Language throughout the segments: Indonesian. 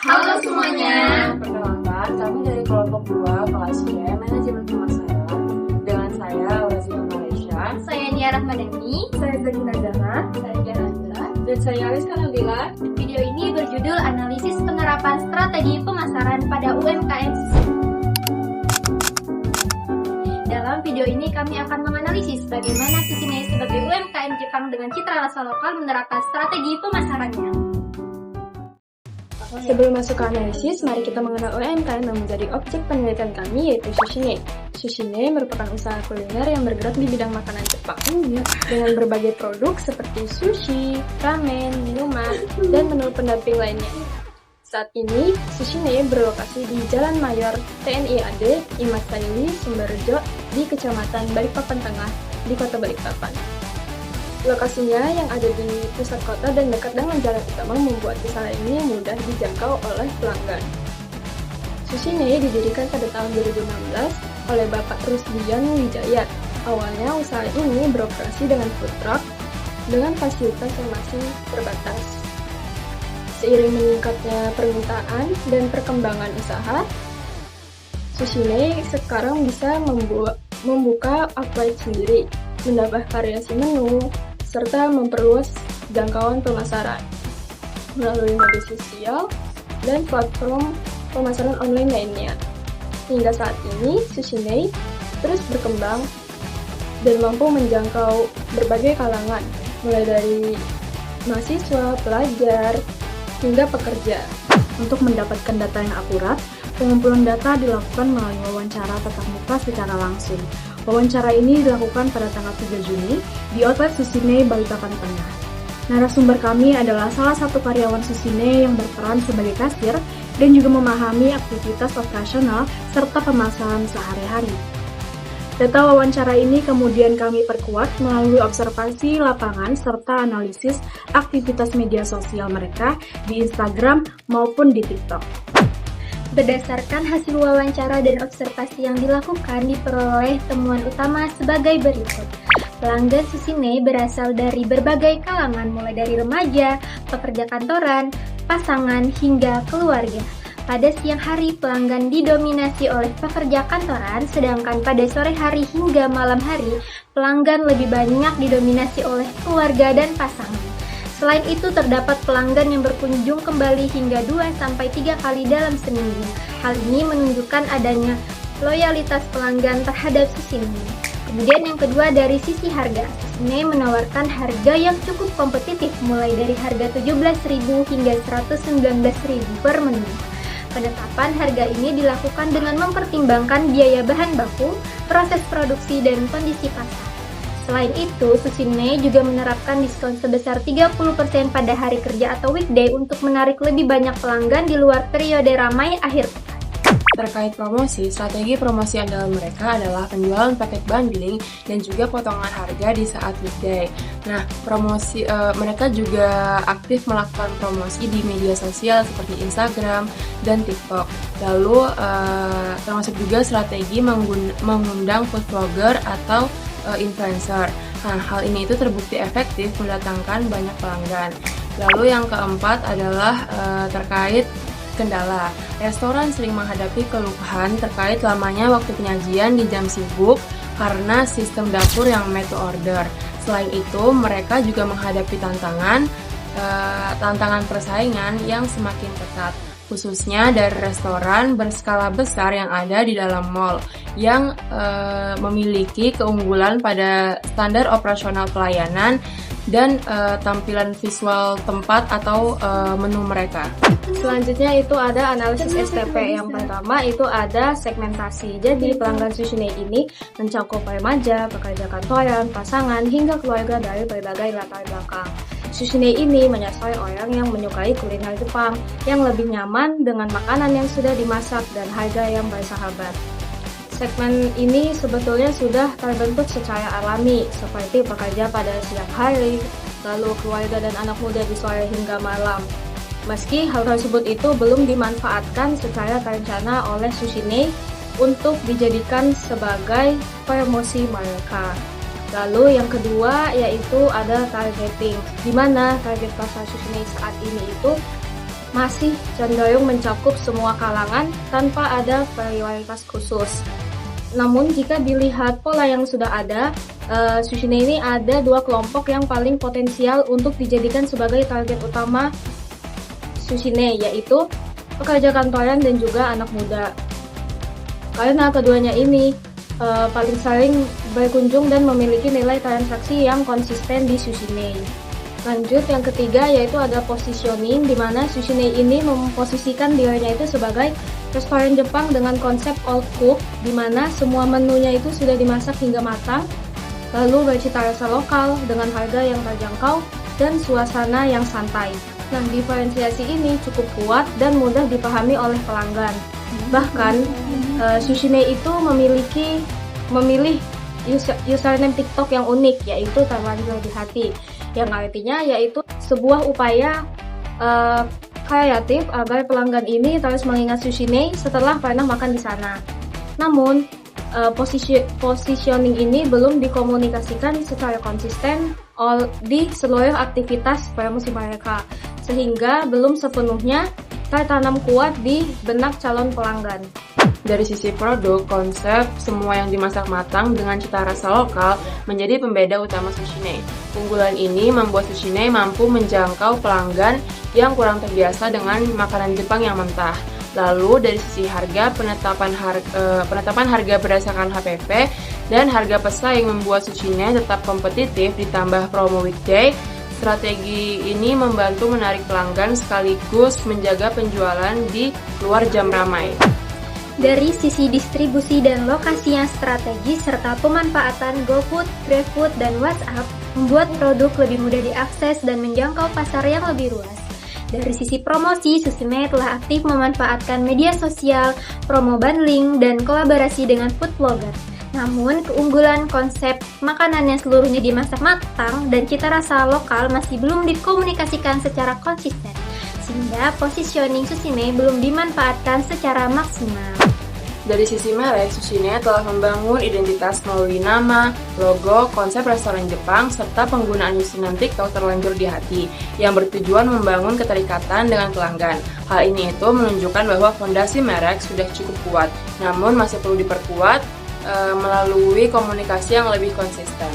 Halo semuanya. Perkenalkan, kami dari kelompok 2 kelas Y Manajemen Pemasaran dengan saya Lazina Malaysia, Saya Nia Rahmadani. Saya Zagina Zahra. Saya Diana. dan saya Aliska Nabila. Video ini berjudul Analisis Penerapan Strategi Pemasaran pada UMKM. Dalam video ini kami akan menganalisis bagaimana Susinei sebagai UMKM Jepang dengan citra rasa lokal menerapkan strategi pemasarannya. Sebelum masuk ke analisis, mari kita mengenal UMKM yang menjadi objek penelitian kami, yaitu Susinei. Susinei merupakan usaha kuliner yang bergerak di bidang makanan Jepang dengan berbagai produk seperti sushi, ramen, minuman, dan menu pendamping lainnya. Saat ini, Susinei berlokasi di Jalan Mayor TNI AD, Imasaili, Sumberjo, di Kecamatan Balikpapan Tengah, di Kota Balikpapan. Lokasinya yang ada di pusat kota dan dekat dengan jalan utama membuat usaha ini mudah dijangkau oleh pelanggan. Susinei didirikan pada tahun 2016 oleh Bapak Rusdian Wijaya. Awalnya usaha ini beroperasi dengan food truck dengan fasilitas yang masih terbatas. Seiring meningkatnya permintaan dan perkembangan usaha, Susinei sekarang bisa membuka outlet sendiri, menambah variasi menu, serta memperluas jangkauan pemasaran melalui media sosial dan platform pemasaran online lainnya. Hingga saat ini, Susinei terus berkembang dan mampu menjangkau berbagai kalangan, mulai dari mahasiswa, pelajar, hingga pekerja. Untuk mendapatkan data yang akurat, pengumpulan data dilakukan melalui wawancara tatap muka secara langsung. Wawancara ini dilakukan pada tanggal 3 Juni di outlet Susinei Balikpapan Tengah. Narasumber kami adalah salah satu karyawan Susinei yang berperan sebagai kasir dan juga memahami aktivitas operasional serta pemasaran sehari-hari. Data wawancara ini kemudian kami perkuat melalui observasi lapangan serta analisis aktivitas media sosial mereka di Instagram maupun di TikTok. Berdasarkan hasil wawancara dan observasi yang dilakukan, diperoleh temuan utama sebagai berikut. Pelanggan Susinei berasal dari berbagai kalangan, mulai dari remaja, pekerja kantoran, pasangan, hingga keluarga. Pada siang hari, pelanggan didominasi oleh pekerja kantoran, sedangkan pada sore hari hingga malam hari, pelanggan lebih banyak didominasi oleh keluarga dan pasangan. Selain itu, terdapat pelanggan yang berkunjung kembali hingga 2-3 kali dalam seminggu. Hal ini menunjukkan adanya loyalitas pelanggan terhadap Susinei. Kemudian yang kedua, dari sisi harga. Susinei menawarkan harga yang cukup kompetitif, mulai dari harga 17.000 hingga 119.000 per menu. Penetapan harga ini dilakukan dengan mempertimbangkan biaya bahan baku, proses produksi, dan kondisi pasar. Selain itu, Susinei juga menerapkan diskon sebesar 30% pada hari kerja atau weekday untuk menarik lebih banyak pelanggan di luar periode ramai akhir pekan. Terkait promosi, strategi promosi andalan mereka adalah penjualan paket bundling dan juga potongan harga di saat weekday. Nah, mereka juga aktif melakukan promosi di media sosial seperti Instagram dan TikTok. Lalu, termasuk juga strategi mengundang food vlogger atau influencer. Nah, hal ini itu terbukti efektif mendatangkan banyak pelanggan. Lalu yang keempat adalah terkait kendala. Restoran sering menghadapi keluhan terkait lamanya waktu penyajian di jam sibuk karena sistem dapur yang made to order. Selain itu, mereka juga menghadapi tantangan persaingan yang semakin ketat, khususnya dari restoran berskala besar yang ada di dalam mall yang memiliki keunggulan pada standar operasional pelayanan dan tampilan visual tempat atau menu mereka. Selanjutnya itu ada analisis STP. Yang pertama itu ada segmentasi. Jadi pelanggan Susinei ini mencakup remaja, pekerja kantoran, pasangan, hingga keluarga dari berbagai latar belakang. Susinei ini menyasar orang yang menyukai kuliner Jepang, yang lebih nyaman dengan makanan yang sudah dimasak dan harga yang bersahabat. Segmen ini sebetulnya sudah terbentuk secara alami, seperti pekerja pada siang hari, lalu keluarga dan anak muda di sore hingga malam. Meski hal tersebut itu belum dimanfaatkan secara terencana oleh Susinei untuk dijadikan sebagai promosi mereka. Lalu yang kedua yaitu ada targeting, di mana target pasar Susinei saat ini itu masih cenderung mencakup semua kalangan tanpa ada prioritas khusus. Namun jika dilihat pola yang sudah ada, Sushine ini ada dua kelompok yang paling potensial untuk dijadikan sebagai target utama Sushine, yaitu pekerja kantoran dan juga anak muda. Karena keduanya ini paling sering berkunjung dan memiliki nilai transaksi yang konsisten di Sushine. Lanjut, yang ketiga yaitu ada positioning, di mana Sushine ini memposisikan dirinya itu sebagai restoran Jepang dengan konsep all cook, di mana semua menunya itu sudah dimasak hingga matang, lalu bercita rasa lokal dengan harga yang terjangkau dan suasana yang santai. Nah, diferensiasi ini cukup kuat dan mudah dipahami oleh pelanggan. Bahkan, Sushine itu memilih username TikTok yang unik, yaitu terlanjur di hati, yang artinya yaitu sebuah upaya kreatif agar pelanggan ini terus mengingat Sushine setelah pernah makan di sana. Namun, positioning ini belum dikomunikasikan secara konsisten di seluruh aktivitas promosi mereka, sehingga belum sepenuhnya tertanam kuat di benak calon pelanggan. Dari sisi produk, konsep semua yang dimasak matang dengan cita rasa lokal menjadi pembeda utama Sushine. Keunggulan ini membuat Sushine mampu menjangkau pelanggan yang kurang terbiasa dengan makanan Jepang yang mentah. Lalu dari sisi harga, penetapan harga berdasarkan HPP dan harga pesaing membuat Sushine tetap kompetitif ditambah promo weekday. Strategi ini membantu menarik pelanggan sekaligus menjaga penjualan di luar jam ramai. Dari sisi distribusi dan lokasi yang strategis serta pemanfaatan GoFood, GrabFood, dan WhatsApp membuat produk lebih mudah diakses dan menjangkau pasar yang lebih luas. Dari sisi promosi, Sushine telah aktif memanfaatkan media sosial, promo bundling, dan kolaborasi dengan food blogger. Namun, keunggulan konsep makanan yang seluruhnya dimasak matang dan cita rasa lokal masih belum dikomunikasikan secara konsisten, sehingga positioning Sushine belum dimanfaatkan secara maksimal. Dari sisi merek, Sushine telah membangun identitas melalui nama, logo, konsep restoran Jepang, serta penggunaan username TikTok terlanjur di hati, yang bertujuan membangun keterikatan dengan pelanggan. Hal ini itu menunjukkan bahwa fondasi merek sudah cukup kuat, namun masih perlu diperkuat melalui komunikasi yang lebih konsisten.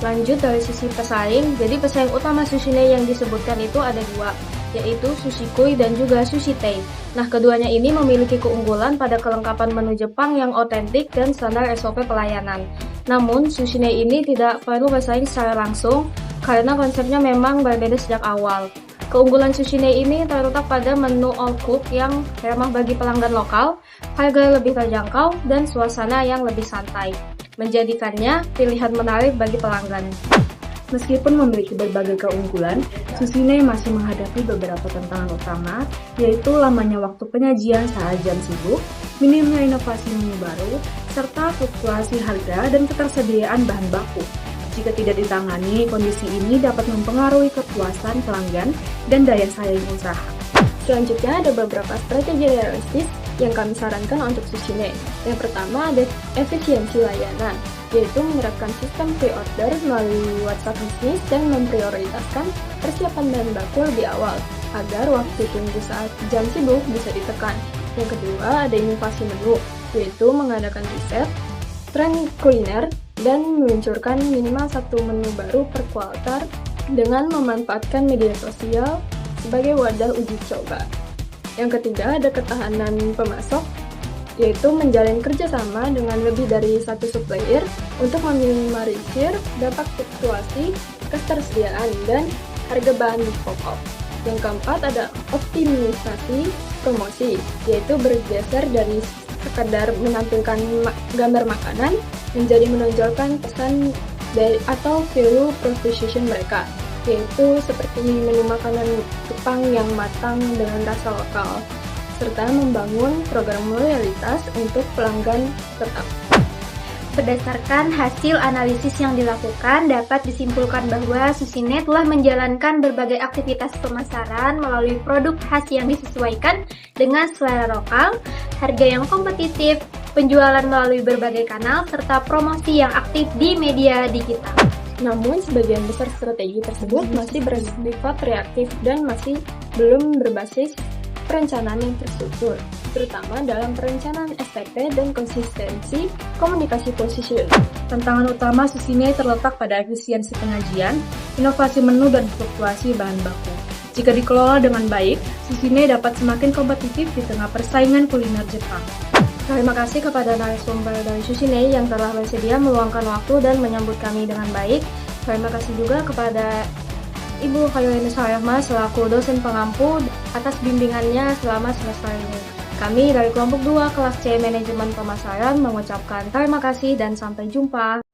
Lanjut dari sisi pesaing, jadi pesaing utama Sushine yang disebutkan itu ada dua, yaitu Sushikui dan juga Sushitei. Nah, keduanya ini memiliki keunggulan pada kelengkapan menu Jepang yang otentik dan standar SOP pelayanan. Namun, Sushine ini tidak perlu bersaing secara langsung karena konsepnya memang berbeda sejak awal. Keunggulan Sushine ini terletak pada menu all cook yang ramah bagi pelanggan lokal, harga lebih terjangkau, dan suasana yang lebih santai, menjadikannya pilihan menarik bagi pelanggan. Meskipun memiliki berbagai keunggulan, Sushine masih menghadapi beberapa tantangan utama, yaitu lamanya waktu penyajian saat jam sibuk, minimnya inovasi menu baru, serta fluktuasi harga dan ketersediaan bahan baku. Jika tidak ditangani, kondisi ini dapat mempengaruhi kepuasan pelanggan dan daya saing usaha. Selanjutnya ada beberapa strategi realistis yang kami sarankan untuk Sushine. Yang pertama ada efisiensi layanan, yaitu menerapkan sistem pre-order melalui WhatsApp Business dan memprioritaskan persiapan bahan baku lebih awal, agar waktu tunggu saat jam sibuk bisa ditekan. Yang kedua ada inovasi menu, yaitu mengadakan riset, tren kuliner, dan meluncurkan minimal satu menu baru per kuartal dengan memanfaatkan media sosial sebagai wadah uji coba. Yang ketiga ada ketahanan pemasok, yaitu menjalin kerjasama dengan lebih dari satu supplier untuk meminimalisir dampak fluktuasi ketersediaan dan harga bahan pokok. Yang keempat ada optimisasi promosi, yaitu bergeser dari sekadar menampilkan gambar makanan menjadi menonjolkan pesan atau value proposition mereka, yaitu seperti menu makanan Jepang yang matang dengan rasa lokal, serta membangun program loyalitas untuk pelanggan tetap. Berdasarkan hasil analisis yang dilakukan, dapat disimpulkan bahwa Sushine telah menjalankan berbagai aktivitas pemasaran melalui produk khas yang disesuaikan dengan selera lokal, harga yang kompetitif, penjualan melalui berbagai kanal, serta promosi yang aktif di media digital. Namun, sebagian besar strategi tersebut masih bersifat reaktif dan masih belum berbasis perencanaan yang terstruktur, terutama dalam perencanaan STP dan konsistensi komunikasi positioning. Tantangan utama Sushine terletak pada efisiensi penyajian, inovasi menu, dan fluktuasi bahan baku. Jika dikelola dengan baik, Sushine dapat semakin kompetitif di tengah persaingan kuliner Jepang. Terima kasih kepada narasumber dari Sushine yang telah bersedia meluangkan waktu dan menyambut kami dengan baik. Terima kasih juga kepada Ibu Khairulina Sarahma selaku dosen pengampu atas bimbingannya selama semester ini. Kami dari kelompok 2 kelas C Manajemen Pemasaran mengucapkan terima kasih dan sampai jumpa.